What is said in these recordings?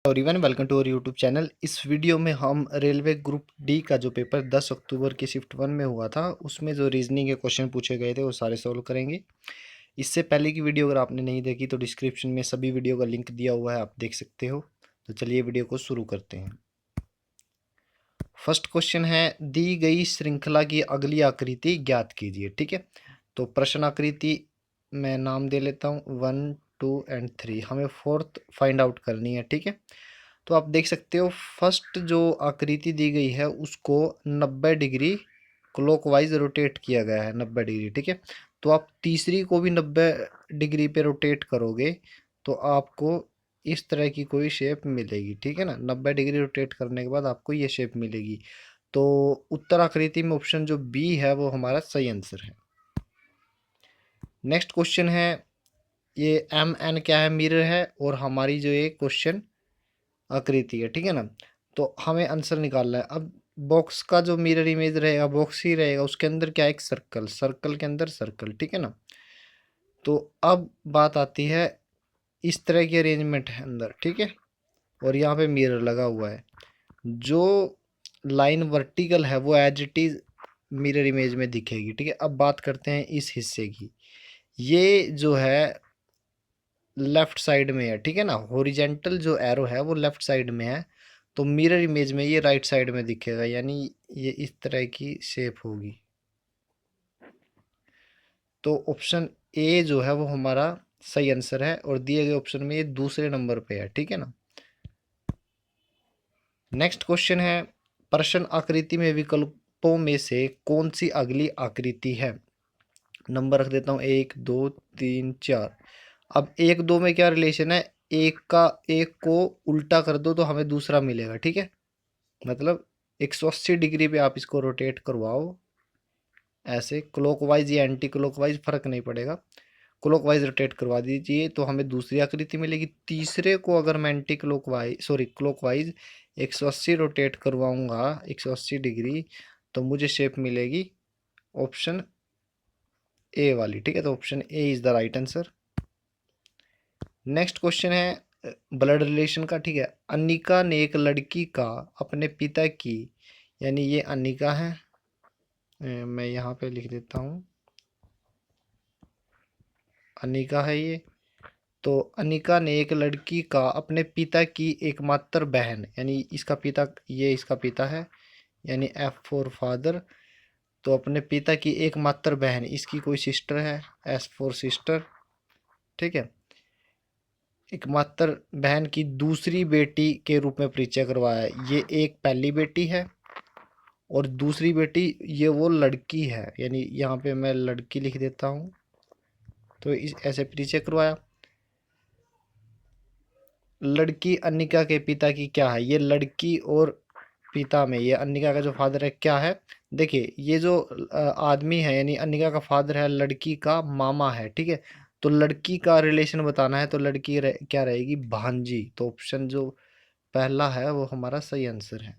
Everyone, welcome to our YouTube channel. इस video में हम रेलवे ग्रुप डी का जो पेपर 10 अक्टूबर की शिफ्ट 1 में हुआ था उसमें जो रीजनिंग के क्वेश्चन पूछे गए थे वो सारे सॉल्व करेंगे। इससे पहले की वीडियो अगर आपने नहीं देखी तो डिस्क्रिप्शन में सभी वीडियो का लिंक दिया हुआ है, आप देख सकते हो। तो चलिए वीडियो को शुरू करते हैं। फर्स्ट क्वेश्चन है, दी गई श्रृंखला की अगली आकृति ज्ञात कीजिए। ठीक है, तो प्रश्न आकृति मैं नाम दे लेता हूँ 1, 2 एंड 3। हमें फोर्थ फाइंड आउट करनी है। ठीक है, तो आप देख सकते हो फर्स्ट जो आकृति दी गई है उसको 90 डिग्री क्लॉकवाइज रोटेट किया गया है, 90 डिग्री। ठीक है, तो आप तीसरी को भी 90 डिग्री पे रोटेट करोगे तो आपको इस तरह की कोई शेप मिलेगी। ठीक है ना, 90 डिग्री रोटेट करने के बाद आपको ये शेप मिलेगी। तो उत्तर आकृति में ऑप्शन जो बी है वो हमारा सही आंसर है। नेक्स्ट क्वेश्चन है, ये एम एन क्या है, मिरर है, और हमारी जो ये क्वेश्चन आकृति है। ठीक है ना, तो हमें आंसर निकालना है। अब बॉक्स का जो मिरर इमेज रहेगा बॉक्स ही रहेगा, उसके अंदर क्या है, एक सर्कल, सर्कल के अंदर सर्कल। ठीक है ना, तो अब बात आती है इस तरह की अरेंजमेंट है अंदर। ठीक है, और यहाँ पे मिरर लगा हुआ है। जो लाइन वर्टिकल है वो as it is mirror image में दिखेगी। ठीक है, अब बात करते हैं इस हिस्से की। ये जो है लेफ्ट साइड में है। ठीक है ना, हॉरिजेंटल जो एरो है वो लेफ्ट साइड में है, तो मिरर इमेज में ये राइट साइड में दिखेगा, यानी ये इस तरह की शेप होगी। तो ऑप्शन ए जो है वो हमारा सही आंसर है, और दिए गए ऑप्शन में ये दूसरे नंबर पे है। ठीक है ना। नेक्स्ट क्वेश्चन है, प्रश्न आकृति में विकल्पों में से कौन सी अगली आकृति है। नंबर रख देता हूँ 1, 2, 3, 4। अब 1, 2 में क्या रिलेशन है, एक को उल्टा कर दो तो हमें दूसरा मिलेगा। ठीक है, मतलब 180 डिग्री पे आप इसको रोटेट करवाओ, ऐसे क्लॉकवाइज या एंटी क्लॉकवाइज फर्क नहीं पड़ेगा, क्लॉकवाइज रोटेट करवा दीजिए तो हमें दूसरी आकृति मिलेगी। तीसरे को अगर मैं एंटी क्लॉकवाइज क्लॉकवाइज 180 रोटेट करवाऊंगा, 180 डिग्री, तो मुझे शेप मिलेगी ऑप्शन ए वाली। ठीक है, तो option A is the right answer. Next question है ब्लड रिलेशन का। ठीक है, अनिका ने एक लड़की का अपने पिता की, यानी ये अनिका है, मैं यहाँ पे लिख देता हूँ, अनिका है ये। तो अनिका ने एक लड़की का अपने पिता की एकमात्र बहन, यानी इसका पिता, ये इसका पिता है, यानी एफ फॉर फादर, तो अपने पिता की एकमात्र बहन, इसकी कोई सिस्टर है, एस फॉर सिस्टर। ठीक है, एकमात्र बहन की दूसरी बेटी के रूप में परिचय करवाया है। ये एक पहली बेटी है और दूसरी बेटी ये वो लड़की है, यानी यहाँ पे मैं लड़की लिख देता हूँ, तो इस ऐसे परिचय करवाया। लड़की अनिका के पिता की क्या है, ये लड़की और पिता में ये अनिका का जो फादर है क्या है, देखिए ये जो आदमी है यानी अनिका का फादर है, लड़की का मामा है। ठीक है, तो लड़की का रिलेशन बताना है तो लड़की क्या रहेगी, भांजी। तो ऑप्शन जो पहला है वो हमारा सही आंसर है।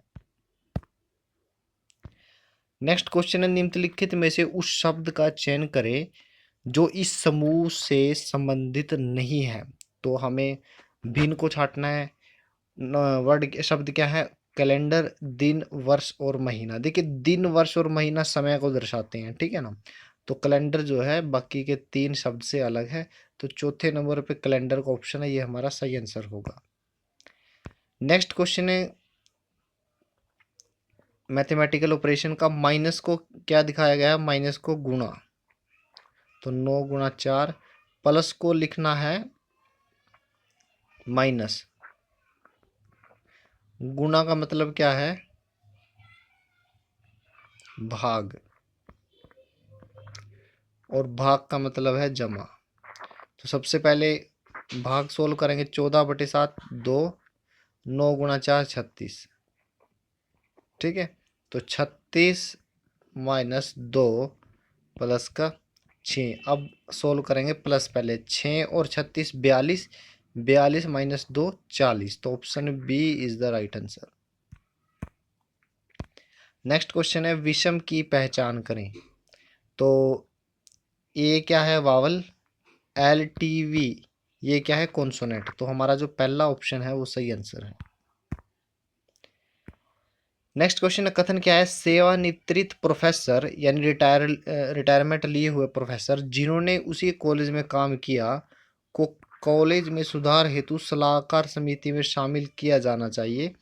नेक्स्ट क्वेश्चन है, निम्नलिखित में से उस शब्द का चयन करें जो इस समूह से संबंधित नहीं है। तो हमें भिन्न को छांटना है। वर्ड शब्द क्या है, कैलेंडर, दिन, वर्ष और महीना। देखिए दिन, वर्ष और महीना समय को दर्शाते हैं। ठीक है ना, तो कैलेंडर जो है बाकी के 3 शब्द से अलग है, तो चौथे नंबर पे कैलेंडर का ऑप्शन है, ये हमारा सही आंसर होगा। नेक्स्ट क्वेश्चन है, मैथमेटिकल ऑपरेशन का माइनस को क्या दिखाया गया है, माइनस को गुणा। तो 9 गुणा 4, प्लस को लिखना है माइनस, गुणा का मतलब क्या है, भाग, और भाग का मतलब है जमा। तो सबसे पहले भाग सोल्व करेंगे, 14/7 2, 9 गुणा 4 36। ठीक है, तो 36 माइनस 2 प्लस का 6। अब सोल्व करेंगे प्लस, पहले 6 और 36 42, 42 माइनस 2 40, तो option B is the right answer. Next question है, विषम की पहचान करें। तो ए क्या है, वावल, एल टी वी ये क्या है, कॉन्सोनेंट। तो हमारा जो पहला ऑप्शन है वो सही आंसर है। नेक्स्ट क्वेश्चन का कथन क्या है, सेवानिवृत्त प्रोफेसर यानी रिटायरमेंट लिए हुए प्रोफेसर जिन्होंने उसी कॉलेज में काम किया को कॉलेज में सुधार हेतु सलाहकार समिति में शामिल किया जाना चाहिए।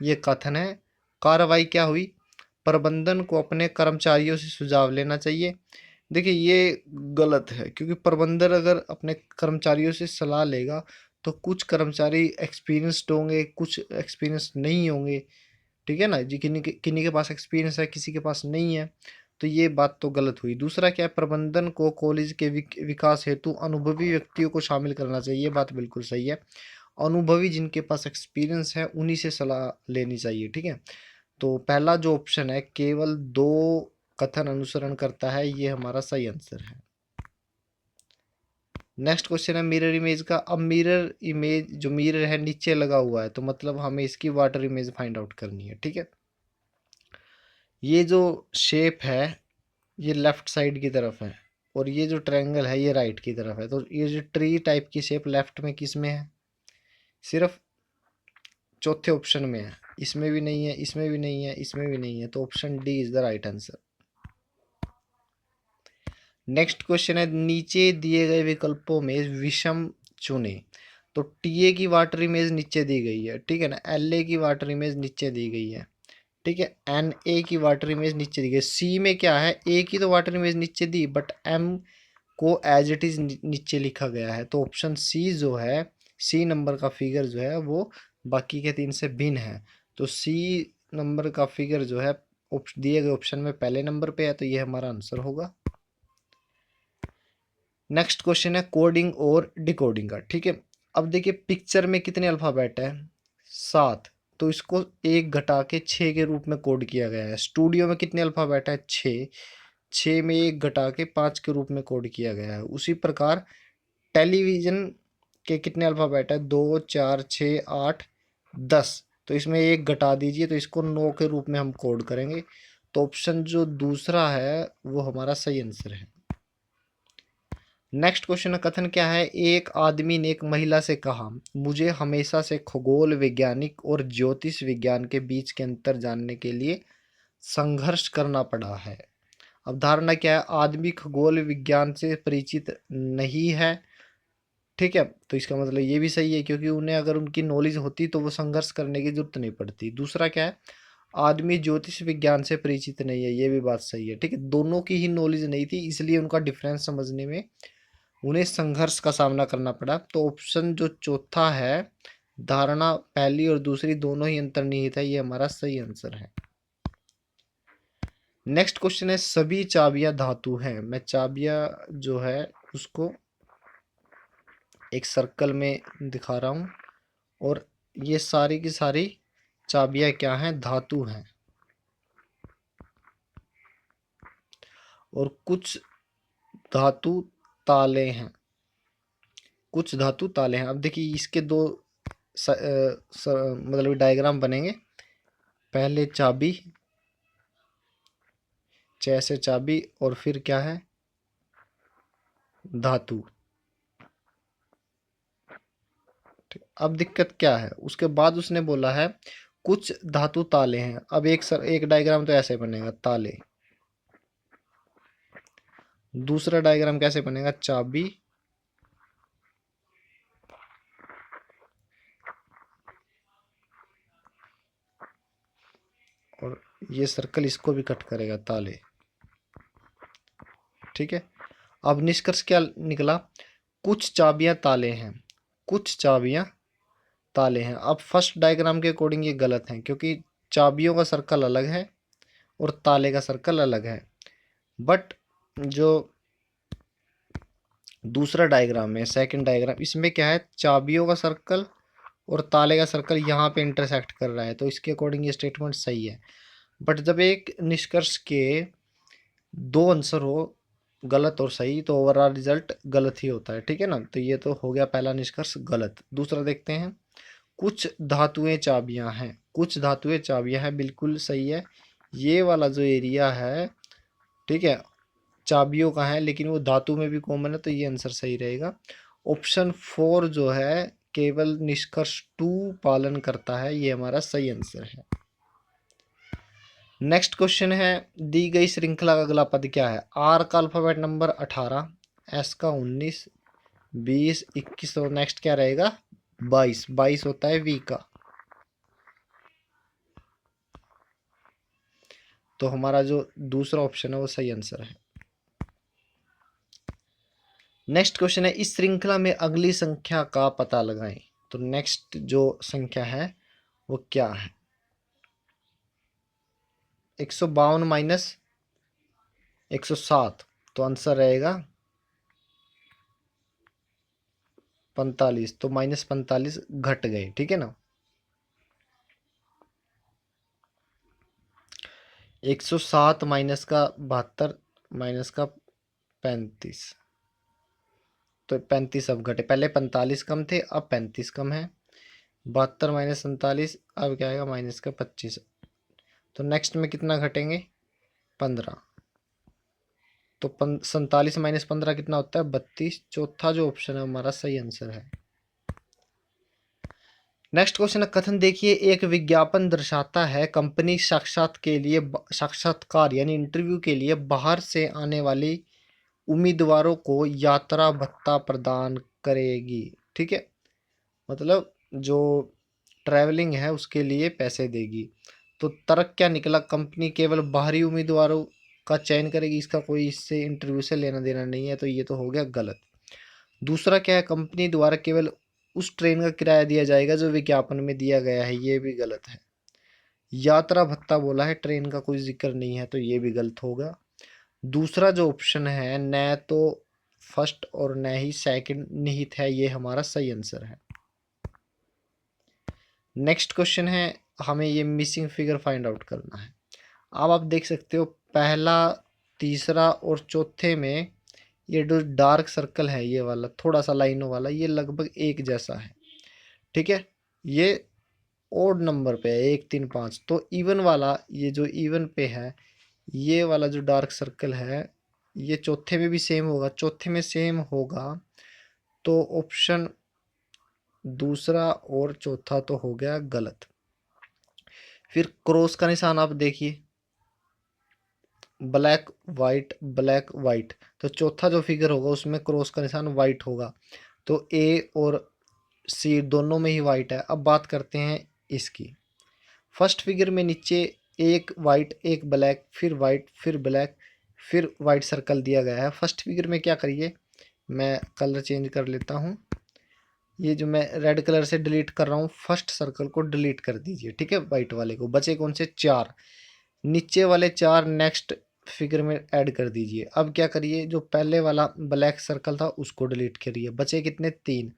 ये कथन है। कार्रवाई क्या हुई, प्रबंधन को अपने कर्मचारियों से सुझाव लेना चाहिए। देखिए ये गलत है, क्योंकि प्रबंधन अगर अपने कर्मचारियों से सलाह लेगा तो कुछ कर्मचारी एक्सपीरियंस्ड होंगे, कुछ एक्सपीरियंस नहीं होंगे, ठीक है ना जी। किन्हीं के पास एक्सपीरियंस है, किसी के पास नहीं है, तो ये बात तो गलत हुई। दूसरा क्या है, प्रबंधन को कॉलेज के विकास हेतु अनुभवी व्यक्तियों को शामिल करना चाहिए। ये बात बिल्कुल सही है। अनुभवी जिनके पास एक्सपीरियंस है उन्हीं से सलाह लेनी चाहिए, ठीक है। तो पहला जो ऑप्शन है केवल दो कथन अनुसरण करता है, ये हमारा सही आंसर है। नेक्स्ट क्वेश्चन है मिरर इमेज का। अब मिरर इमेज जो मिरर है नीचे लगा हुआ है, तो मतलब हमें इसकी वाटर इमेज फाइंड आउट करनी है, ठीक है। ये जो शेप है ये लेफ्ट साइड की तरफ है और ये जो ट्रायंगल है ये राइट की तरफ है। तो ये जो ट्री टाइप की शेप लेफ्ट में किस में है, सिर्फ चौथे ऑप्शन में है। इसमें भी नहीं है, इसमें भी नहीं है, इसमें भी नहीं है, तो option D is the right answer. Next question है, नीचे दिए गए विकल्पों में विषम चुने। तो टी ए की वाटर इमेज नीचे दी गई है, ठीक है ना। एल ए की वाटर इमेज नीचे दी गई है, ठीक है। एन ए की वाटर इमेज नीचे दी गई। सी में क्या है, ए की तो वाटर इमेज नीचे दी, बट एम को एज इट इज नीचे लिखा गया है। तो ऑप्शन सी जो है, सी नंबर का फिगर जो है वो बाकी के तीन से भिन्न है। तो सी नंबर का फिगर जो है दिए गए ऑप्शन में पहले नंबर पे है, तो ये हमारा आंसर होगा। नेक्स्ट क्वेश्चन है कोडिंग और डिकोडिंग का, ठीक है। अब देखिए पिक्चर में कितने अल्फ़ाबेट है, 7। तो इसको एक घटा के 6 के रूप में कोड किया गया है। स्टूडियो में कितने अल्फ़ाबेट है, 6। 6 में एक घटा के 5 के रूप में कोड किया गया है। उसी प्रकार टेलीविज़न के कितने अल्फ़ाबेट है, 2 4 6 8 10। तो इसमें एक घटा दीजिए तो इसको 9 के रूप में हम कोड करेंगे। तो ऑप्शन जो दूसरा है वो हमारा सही आंसर है। नेक्स्ट क्वेश्चन का कथन क्या है, एक आदमी ने एक महिला से कहा, मुझे हमेशा से खगोल वैज्ञानिक और ज्योतिष विज्ञान के बीच के अंतर जानने के लिए संघर्ष करना पड़ा है। अब धारणा क्या है, आदमी खगोल विज्ञान से परिचित नहीं है, ठीक है। तो इसका मतलब ये भी सही है, क्योंकि उन्हें अगर उनकी नॉलेज होती तो वो संघर्ष करने की जरूरत नहीं पड़ती। दूसरा क्या है, आदमी ज्योतिष विज्ञान से परिचित नहीं है, ये भी बात सही है, ठीक है। दोनों की ही नॉलेज नहीं थी, इसलिए उनका डिफरेंस समझने में उन्हें संघर्ष का सामना करना पड़ा। तो ऑप्शन जो चौथा है, धारणा पहली और दूसरी दोनों ही अंतर्निहित है, ये हमारा सही आंसर है। नेक्स्ट क्वेश्चन है, सभी चाबियां धातु हैं। मैं चाबियां जो है उसको एक सर्कल में दिखा रहा हूं, और ये सारी की सारी चाबियां क्या हैं, धातु हैं। और कुछ धातु ताले हैं, कुछ धातु ताले हैं। अब देखिए इसके दो मतलब डायग्राम बनेंगे। पहले चाबी, जैसे चाबी, और फिर क्या है, धातु। अब दिक्कत क्या है, उसके बाद उसने बोला है कुछ धातु ताले हैं। अब एक डायग्राम तो ऐसे बनेगा, ताले। दूसरा डायग्राम कैसे बनेगा, चाबी, और ये सर्कल इसको भी कट करेगा, ताले, ठीक है। अब निष्कर्ष क्या निकला, कुछ चाबियां ताले हैं, कुछ चाबियां ताले हैं। अब फर्स्ट डायग्राम के अकॉर्डिंग ये गलत है, क्योंकि चाबियों का सर्कल अलग है और ताले का सर्कल अलग है। बट जो दूसरा डायग्राम है, सेकंड डायग्राम, इसमें क्या है, चाबियों का सर्कल और ताले का सर्कल यहाँ पे इंटरसेक्ट कर रहा है, तो इसके अकॉर्डिंग ये स्टेटमेंट सही है। बट जब एक निष्कर्ष के दो आंसर हो, गलत और सही, तो ओवरऑल रिजल्ट गलत ही होता है, ठीक है ना। तो ये तो हो गया पहला निष्कर्ष गलत। दूसरा देखते हैं, कुछ धातुएं चाबियां हैं, कुछ धातुएं चाबियां हैं, बिल्कुल सही है। ये वाला जो एरिया है, ठीक है, चाबियों का है, लेकिन वो धातु में भी कॉमन है, तो ये आंसर सही रहेगा। ऑप्शन 4 जो है केवल निष्कर्ष 2 पालन करता है, ये हमारा सही आंसर है। नेक्स्ट क्वेश्चन है, दी गई श्रृंखला का अगला पद क्या है? आर का अल्फाबेट नंबर 18, एस का 19, 20, 21 और नेक्स्ट क्या रहेगा? 22। 22 होता है वी का। तो हमारा जो दूसरा ऑप्शन है वो सही आंसर है। नेक्स्ट क्वेश्चन है, इस श्रृंखला में अगली संख्या का पता लगाएं। तो नेक्स्ट जो संख्या है वो क्या है? 152 माइनस 107, तो आंसर रहेगा 45। तो माइनस 45 घट गए, ठीक है ना। 107 माइनस का 72 माइनस का 35, तो 35 अब घटे। पहले 45 कम थे, अब 35 कम है। 72 माइनस 47, अब क्या आएगा? माइनस का 25। तो नेक्स्ट में कितना घटेंगे? 15। तो 47 माइनस 15 कितना होता है? 32। चौथा जो ऑप्शन है हमारा सही आंसर है। नेक्स्ट क्वेश्चन है, कथन देखिए, एक विज्ञापन दर्शाता है कंपनी साक्षात्कार यानी इंटरव्यू के लिए बाहर से आने वाली उम्मीदवारों को यात्रा भत्ता प्रदान करेगी। ठीक है, मतलब जो ट्रैवलिंग है उसके लिए पैसे देगी। तो तर्क क्या निकला? कंपनी केवल बाहरी उम्मीदवारों का चयन करेगी, इसका कोई इससे इंटरव्यू से लेना देना नहीं है, तो ये तो हो गया गलत। दूसरा क्या है? कंपनी द्वारा केवल उस ट्रेन का किराया दिया जाएगा जो विज्ञापन में दिया गया है, ये भी गलत है। यात्रा भत्ता बोला है, ट्रेन का कोई जिक्र नहीं है, तो ये भी गलत होगा। दूसरा जो ऑप्शन है, न तो फर्स्ट और न ही सेकंड निहित है, ये हमारा सही आंसर है। नेक्स्ट क्वेश्चन है, हमें ये मिसिंग फिगर फाइंड आउट करना है। अब आप देख सकते हो पहला, तीसरा और चौथे में ये जो डार्क सर्कल है, ये वाला थोड़ा सा लाइनों वाला, ये लगभग एक जैसा है। ठीक है, ये ओड नंबर पे है, 1 3 5। तो इवन वाला, ये जो इवन पे है, ये वाला जो डार्क सर्कल है, ये चौथे में भी सेम होगा। चौथे में सेम होगा तो ऑप्शन दूसरा और चौथा तो हो गया गलत। फिर क्रॉस का निशान आप देखिए, ब्लैक वाइट ब्लैक वाइट, तो चौथा जो फिगर होगा उसमें क्रॉस का निशान वाइट होगा। तो ए और सी दोनों में ही वाइट है। अब बात करते हैं इसकी। फर्स्ट फिगर में नीचे एक वाइट एक ब्लैक, फिर वाइट फिर ब्लैक फिर वाइट सर्कल दिया गया है। फर्स्ट फिगर में क्या करिए, मैं कलर चेंज कर लेता हूँ। ये जो मैं रेड कलर से डिलीट कर रहा हूँ, फर्स्ट सर्कल को डिलीट कर दीजिए। ठीक है, वाइट वाले को। बचे कौन से? 4। नीचे वाले 4 नेक्स्ट फिगर में ऐड कर दीजिए। अब क्या करिए, जो पहले वाला ब्लैक सर्कल था उसको डिलीट करिए। बचे कितने? 3।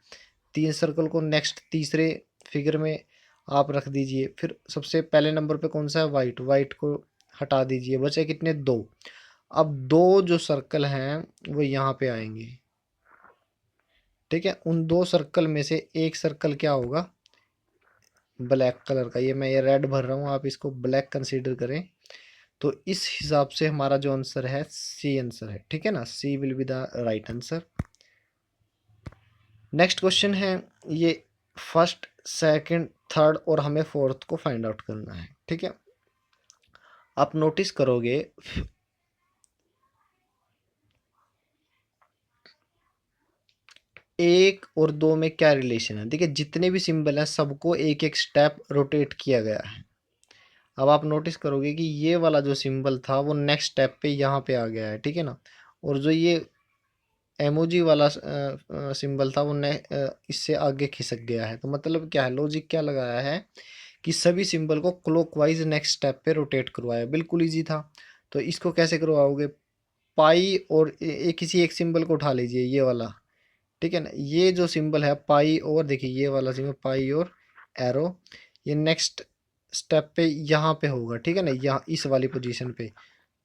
3 सर्कल को नेक्स्ट तीसरे फिगर में आप रख दीजिए। फिर सबसे पहले नंबर पे कौन सा है? वाइट। वाइट को हटा दीजिए। बचे कितने? 2। अब 2 जो सर्कल हैं वो यहाँ पे आएंगे। ठीक है, उन 2 सर्कल में से एक सर्कल क्या होगा? ब्लैक कलर का। ये मैं ये रेड भर रहा हूँ, आप इसको ब्लैक कंसीडर करें। तो इस हिसाब से हमारा जो आंसर है सी आंसर है। ठीक है ना, C will be the right answer. Next question है, ये फर्स्ट सेकंड थर्ड और हमें फोर्थ को फाइंड आउट करना है। ठीक है, आप नोटिस करोगे 1 और 2 में क्या रिलेशन है। देखिए, जितने भी सिंबल हैं सबको एक एक स्टेप रोटेट किया गया है। अब आप नोटिस करोगे कि ये वाला जो सिंबल था वो नेक्स्ट स्टेप पे यहाँ पे आ गया है। ठीक है ना, और जो ये एमोजी वाला सिंबल था वो इससे आगे खिसक गया है। तो मतलब क्या है, लॉजिक क्या लगाया है कि सभी सिंबल को क्लॉकवाइज नेक्स्ट स्टेप पे रोटेट करवाया। बिल्कुल इजी था। तो इसको कैसे करवाओगे? पाई और किसी एक सिंबल को उठा लीजिए, ये वाला। ठीक है ना, ये जो सिंबल है पाई, और देखिए ये वाला सिंबल पाई और एरो, ये नेक्स्ट स्टेप पे यहाँ पे होगा। ठीक है ना, यहाँ इस वाली पोजीशन पे।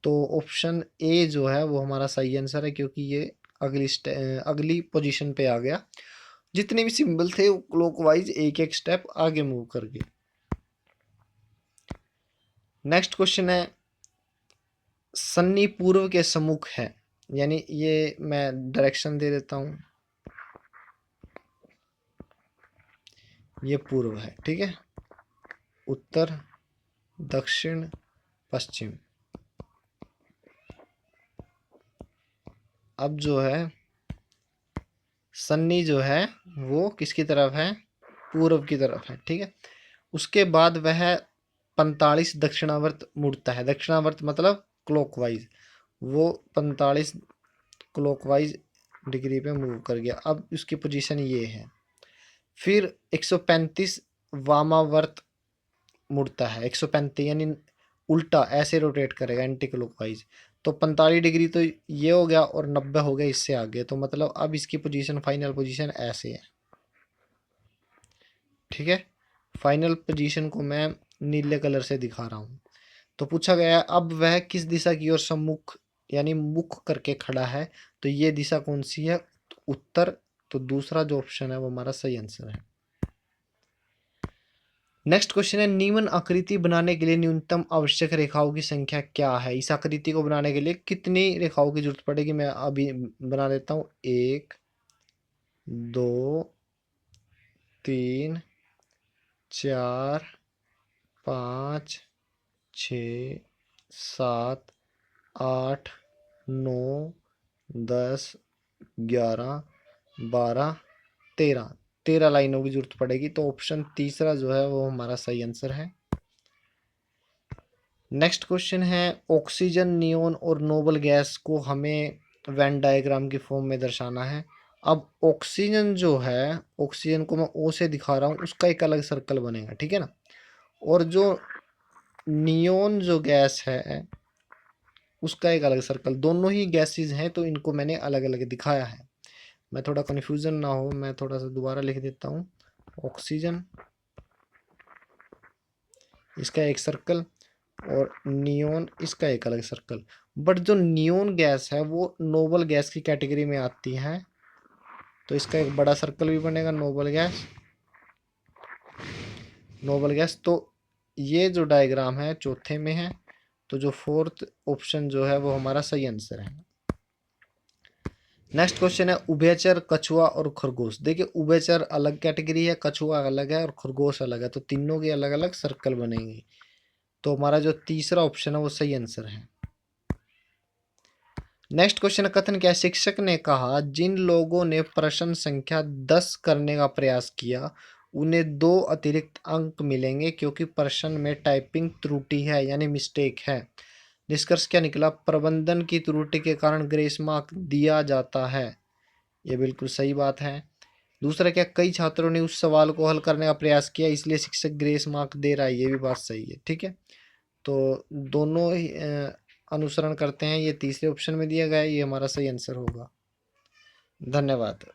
तो ऑप्शन ए जो है वो हमारा सही आंसर है, क्योंकि ये अगली पोजीशन पे आ गया। जितने भी सिंबल थे वो क्लॉकवाइज एक एक स्टेप आगे मूव कर गए। नेक्स्ट क्वेश्चन है, सन्नी पूर्व के सम्मुख है, यानी ये मैं डायरेक्शन दे देता हूँ। ये पूर्व है, ठीक है, उत्तर, दक्षिण, पश्चिम। अब जो है सन्नी जो है वो किसकी तरफ है, पूर्व की तरफ है, ठीक है। उसके बाद वह 45 दक्षिणावर्त मुड़ता है, दक्षिणावर्त मतलब क्लॉकवाइज, वो 45 क्लॉकवाइज डिग्री पे मूव कर गया। अब उसकी पोजीशन ये है। फिर 135 वामावर्त मुड़ता है, 135 यानी उल्टा ऐसे रोटेट करेगा एंटी क्लॉकवाइज। तो 45 डिग्री तो ये हो गया और 90 हो गया इससे आगे, तो मतलब अब इसकी पोजीशन, फाइनल पोजीशन ऐसे है, ठीक है। फाइनल पोजीशन को मैं नीले कलर से दिखा रहा हूँ। तो पूछा गया है अब वह किस दिशा की ओर सम्मुख यानी मुख करके खड़ा है, तो ये दिशा कौन सी है, तो उत्तर। तो दूसरा जो ऑप्शन है वो हमारा सही आंसर है। नेक्स्ट क्वेश्चन है, निम्न आकृति बनाने के लिए न्यूनतम आवश्यक रेखाओं की संख्या क्या है। इस आकृति को बनाने के लिए कितनी रेखाओं की जरूरत पड़ेगी, मैं अभी बना देता हूँ। 1 2 3 4 5 6 7 8 9 10 11 12 13, 13 लाइनों की जरूरत पड़ेगी। तो ऑप्शन तीसरा जो है वो हमारा सही आंसर है। नेक्स्ट क्वेश्चन है, ऑक्सीजन, नियोन और नोबल गैस को हमें वेन डायग्राम की फॉर्म में दर्शाना है। अब ऑक्सीजन जो है, ऑक्सीजन को मैं ओ से दिखा रहा हूँ, उसका एक अलग सर्कल बनेगा, ठीक है ना। और जो नियोन जो गैस है उसका एक अलग सर्कल, दोनों ही गैसेज हैं तो इनको मैंने अलग अलग दिखाया है। मैं थोड़ा कन्फ्यूजन ना हो, मैं थोड़ा सा दोबारा लिख देता हूँ। ऑक्सीजन इसका एक सर्कल और नियोन इसका एक अलग सर्कल। बट जो नियोन गैस है वो नोबल गैस की कैटेगरी में आती है, तो इसका एक बड़ा सर्कल भी बनेगा, नोबल गैस, नोबल गैस। तो ये जो डायग्राम है चौथे में है, तो जो फोर्थ ऑप्शन जो है वो हमारा सही आंसर है। नेक्स्ट क्वेश्चन है, उभयचर, कछुआ और खरगोश। देखिए उभयचर अलग कैटेगरी है, कछुआ अलग है और खरगोश अलग है, तो तीनों के अलग अलग सर्कल बनेंगे। तो हमारा जो तीसरा ऑप्शन है वो सही आंसर है। नेक्स्ट क्वेश्चन, कथन क्या है, शिक्षक ने कहा जिन लोगों ने प्रश्न संख्या 10 करने का प्रयास किया उन्हें 2 अतिरिक्त अंक मिलेंगे क्योंकि प्रश्न में टाइपिंग त्रुटि है यानी मिस्टेक है। निष्कर्ष क्या निकला, प्रबंधन की त्रुटि के कारण ग्रेस मार्क दिया जाता है। ये बिल्कुल सही बात है। दूसरा क्या, कई छात्रों ने उस सवाल को हल करने का प्रयास किया इसलिए शिक्षक ग्रेस मार्क दे रहा है। ये भी बात सही है, ठीक है। तो दोनों ही अनुसरण करते हैं, ये तीसरे ऑप्शन में दिया गया है, ये हमारा सही आंसर होगा। धन्यवाद।